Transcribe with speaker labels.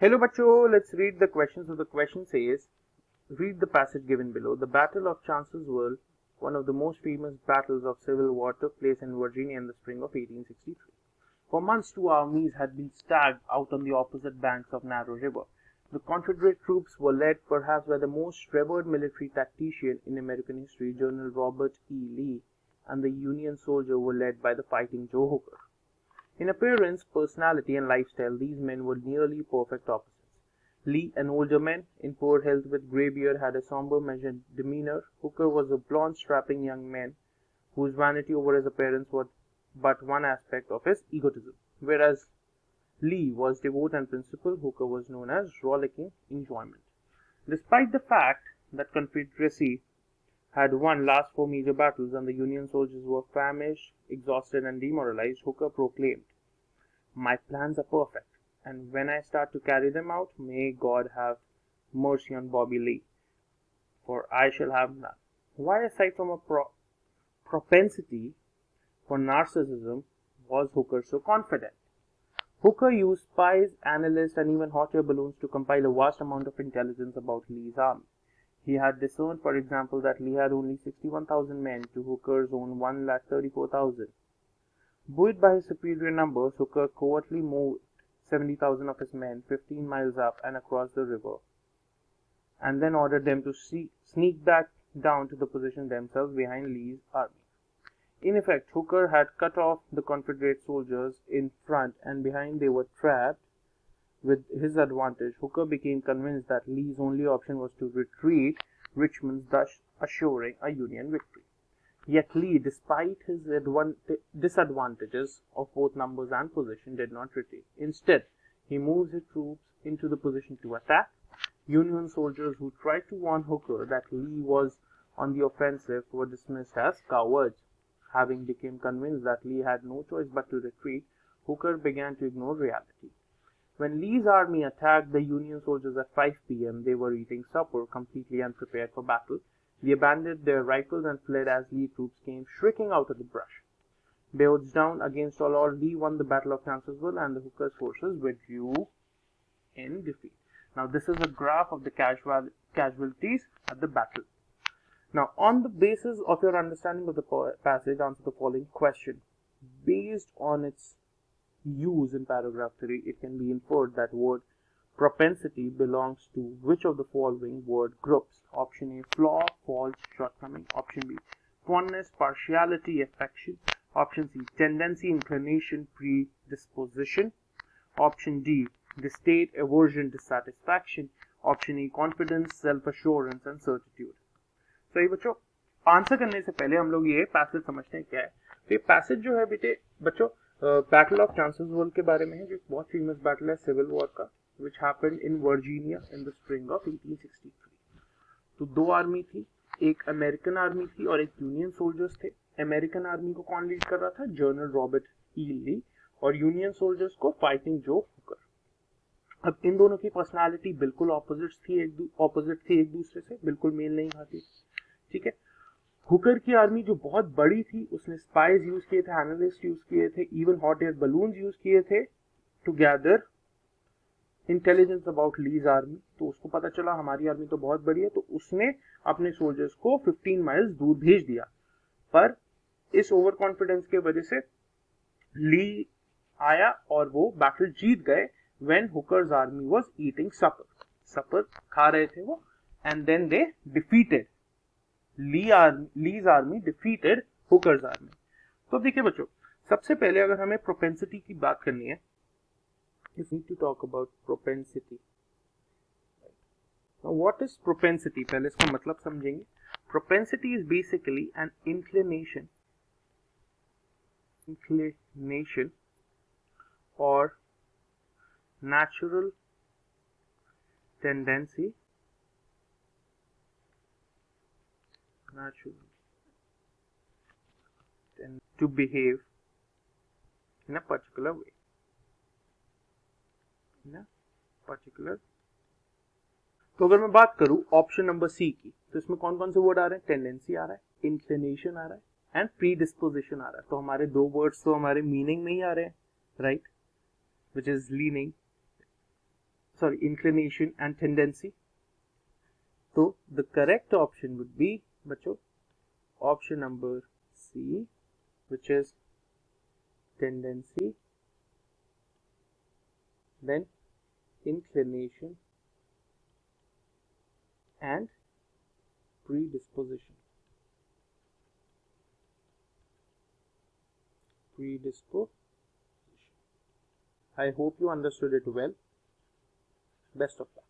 Speaker 1: Hello bachcho, let's read the question. So the question says, read the passage given below. The Battle of Chancellorsville, one of the most famous battles of Civil War, took place in Virginia in the spring of 1863. For months, two armies had been stacked out on the opposite banks of narrow river. The Confederate troops were led perhaps by the most revered military tactician in American history, General Robert E. Lee, and the Union soldiers were led by the fighting Joe Hooker. In appearance, personality, and lifestyle, these men were nearly perfect opposites. Lee, an older man, in poor health with grey beard, had a somber, measured demeanor. Hooker was a blond, strapping young man whose vanity over his appearance was but one aspect of his egotism. Whereas Lee was devout and principled, Hooker was known as rollicking enjoyment. Despite the fact that Confederacy had won last four major battles and the Union soldiers were famished, exhausted, and demoralized, Hooker proclaimed, "My plans are perfect, and when I start to carry them out, may God have mercy on Bobby Lee, for I shall have none." Why, aside from a propensity for narcissism, was Hooker so confident? Hooker used spies, analysts, and even hot air balloons to compile a vast amount of intelligence about Lee's army. He had discerned, for example, that Lee had only 61,000 men to Hooker's own 134,000. Buoyed by his superior numbers, Hooker covertly moved 70,000 of his men 15 miles up and across the river, and then ordered them to sneak back down to the position themselves behind Lee's army. In effect, Hooker had cut off the Confederate soldiers in front, and behind they were trapped. With his advantage, Hooker became convinced that Lee's only option was to retreat, Richmond thus assuring a Union victory. Yet Lee, despite his disadvantages of both numbers and position, did not retreat. Instead, he moved his troops into the position to attack. Union soldiers who tried to warn Hooker that Lee was on the offensive were dismissed as cowards. Having become convinced that Lee had no choice but to retreat, Hooker began to ignore reality. When Lee's army attacked the Union soldiers at 5 p.m., they were eating supper, completely unprepared for battle. They abandoned their rifles and fled as Lee troops came shrieking out of the brush. Bears down against all odds, Lee won the Battle of Chancellorsville, and the Hooker's forces withdrew in defeat. Now, this is a graph of the casualties at the battle. Now, on the basis of your understanding of the passage, answer the following question. Based on its use in paragraph 3, it can be inferred that word propensity belongs to which of the following word groups? Option A, flaw, fault, shortcoming. Option B, fondness, partiality, affection. Option C, tendency, inclination, predisposition. Option D, distaste, aversion, dissatisfaction. Option E, confidence, self-assurance and certitude. सही बच्चों, answer करने से पहले हम लोग ये passage समझते हैं क्या है. तो ये पैसेज जो है बेटे बच्चों बैटल ऑफ चांसेलर्सविल के बारे में है, जो बहुत फेमस बैटल है सिविल वॉर का, which happened in Virginia in the spring of 1863. तो दो आर्मी थी, एक अमेरिकन आर्मी थी और एक यूनियन सोल्जर्स थे. अमेरिकन आर्मी को कौन लीड कर रहा था? जनरल रॉबर्ट ई ली. और यूनियन सोल्जर्स को फाइटिंग जो हुकर. अब इन दोनों की पर्सनालिटी बिल्कुल ऑपोजिट थी एक दूसरे से, बिल्कुल मेल नहीं खाती. ठीक है. हुकर की आर्मी जो बहुत बड़ी थी, उसने स्पाइज यूज किए थे, एनालिस्ट यूज किए थे, even hot air balloons use किए थे to gather intelligence about Lee's army. तो उसको पता चला हमारी आर्मी तो बहुत बड़ी है, तो उसने अपने सोल्जर्स को 15 माइल्स दूर भेज दिया. पर इस ओवर कॉन्फिडेंस के वजह से ली आया और वो बैटल जीत गए. When Hooker's army was eating supper खा रहे थे वो, and then they defeated Lee's army defeated Hooker's army. तो देखिए बच्चों, सबसे पहले अगर हमें प्रोपेंसिटी की बात करनी है, you need to talk about propensity. Now what is propensity? पहले इसका मतलब समझेंगे. Propensity is basically an inclination or natural tendency to behave in a particular way. तो अगर मैं बात करूं ऑप्शन नंबर सी की, तो इसमें कौन कौन से वर्ड आ रहे हैं? टेंडेंसी आ रहा है, इंक्लिनेशन आ रहा है एंड प्रीडिस्पोजिशन आ रहा है. तो हमारे दो वर्ड्स तो हमारे मीनिंग में ही आ रहे हैं, right, which is leaning. inclination and tendency. So the correct option would be बच्चों option number C, which is tendency, then inclination and predisposition. I hope you understood it well. Best of luck.